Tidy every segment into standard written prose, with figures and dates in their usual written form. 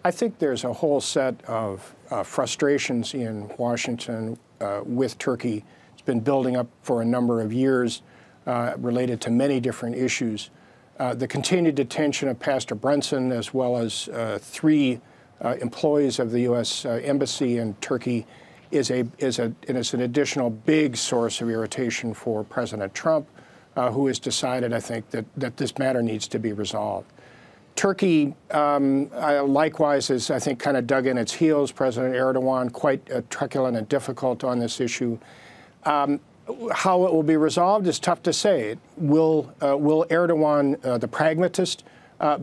I think there's a whole set of frustrations in Washington with Turkey. It's been building up for a number of years related to many different issues. The continued detention of Pastor Brunson, as well as 3 employees of the U.S. Embassy in Turkey, is an additional big source of irritation for President Trump, who has decided, I think, that this matter needs to be resolved. Turkey, likewise, is, I think, kind of dug in its heels. President Erdogan, quite truculent and difficult on this issue. How it will be resolved is tough to say. Will Erdogan, the pragmatist,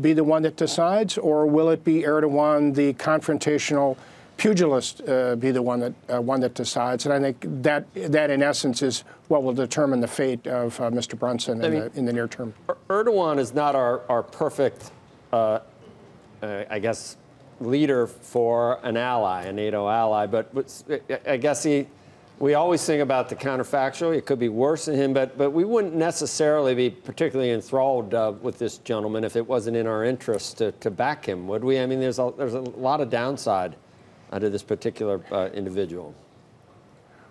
be the one that decides, or will it be Erdogan, the confrontational pugilist, be the one that decides? And I think that in essence is what will determine the fate of Mr. Brunson in the near term. Erdogan is not our perfect, I guess, leader for an ally, a NATO ally, but I guess we always think about the counterfactual. It could be worse than him, but we wouldn't necessarily be particularly enthralled with this gentleman if it wasn't in our interest to back him, would we? I mean, there's a lot of downside to this particular individual.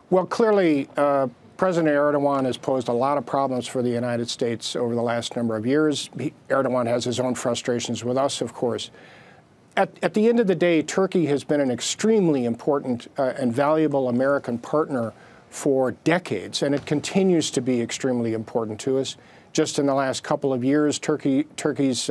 Well, clearly, President Erdogan has posed a lot of problems for the United States over the last number of years. Erdogan has his own frustrations with us, of course. At the end of the day, Turkey has been an extremely important and valuable American partner for decades, and it continues to be extremely important to us. Just in the last couple of years, Turkey's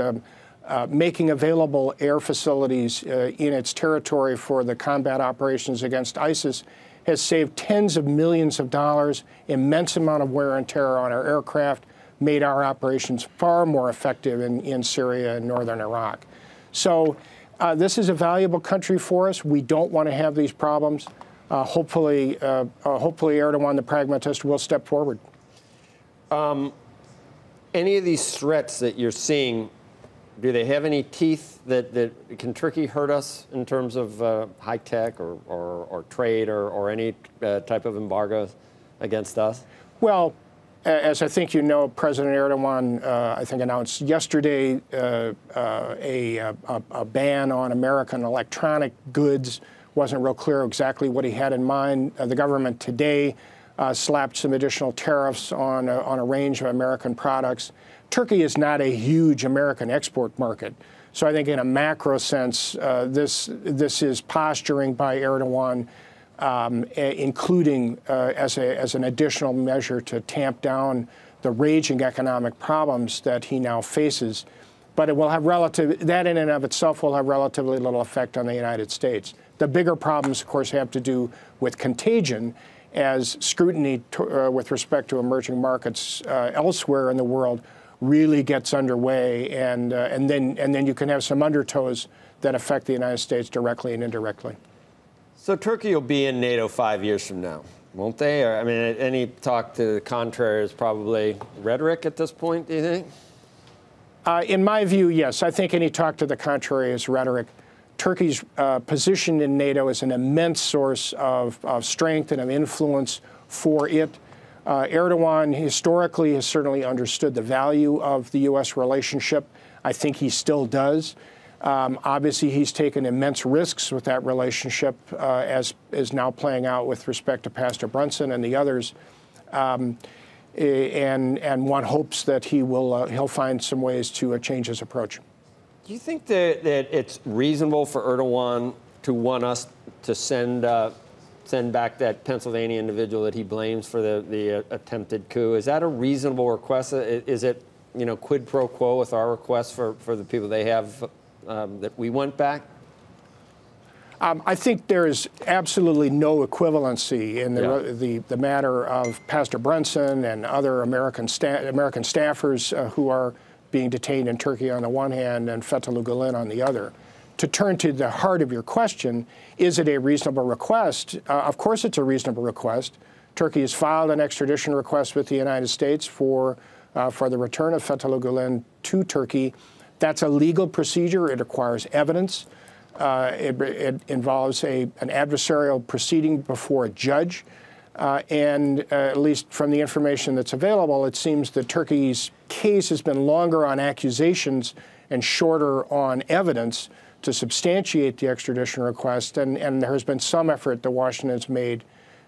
making available air facilities in its territory for the combat operations against ISIS has saved tens of millions of dollars, immense amount of wear and tear on our aircraft, made our operations far more effective in Syria and northern Iraq. So this is a valuable country for us. We don't want to have these problems. Hopefully Erdogan, the pragmatist, will step forward. Any of these threats that you're seeing, do they have any teeth that can Turkey hurt us in terms of high tech or trade or any type of embargoes against us? Well, as I think you know, President Erdogan, I think, announced yesterday a ban on American electronic goods. Wasn't real clear exactly what he had in mind. The government today slapped some additional tariffs on a range of American products. Turkey is not a huge American export market. So I think in a macro sense, this is posturing by Erdogan, including as an additional measure to tamp down the raging economic problems that he now faces. But it will have that in and of itself will have relatively little effect on the United States. The bigger problems, of course, have to do with contagion, as scrutiny with respect to emerging markets elsewhere in the world really gets underway, and then you can have some undertows that affect the United States directly and indirectly. So Turkey will be in NATO 5 years from now, won't they? Or, I mean, any talk to the contrary is probably rhetoric at this point, do you think? In my view, yes. I think any talk to the contrary is rhetoric. Turkey's position in NATO is an immense source of strength and of influence for it. Erdogan historically has certainly understood the value of the U.S. relationship. I think he still does. Obviously, he's taken immense risks with that relationship, as is now playing out with respect to Pastor Brunson and the others. And one hopes that he'll find some ways to change his approach. Do you think that it's reasonable for Erdogan to want us to send back that Pennsylvania individual that he blames for the attempted coup? Is that a reasonable request? Is it, quid pro quo with our request for the people they have that we want back? I think there is absolutely no equivalency in the matter of Pastor Brunson and other American staffers who are being detained in Turkey on the one hand and Fethullah Gulen on the other. To turn to the heart of your question, is it a reasonable request? Of course it's a reasonable request. Turkey has filed an extradition request with the United States for the return of Fethullah Gulen to Turkey. That's a legal procedure. It requires evidence. It involves an adversarial proceeding before a judge. And at least from the information that's available, it seems that Turkey's case has been longer on accusations and shorter on evidence to substantiate the extradition request, and there has been some effort that Washington has made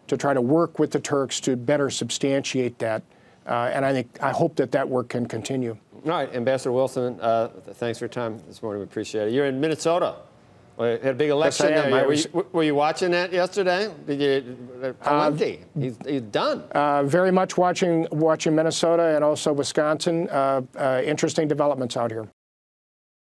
to try to work with the Turks to better substantiate that. And I hope that work can continue. All right, Ambassador Wilson, thanks for your time this morning. We appreciate it. You're in Minnesota. We had a big election. Yes, I am. Were you watching that yesterday? Valenti, he's done. Very much watching Minnesota and also Wisconsin. Interesting developments out here.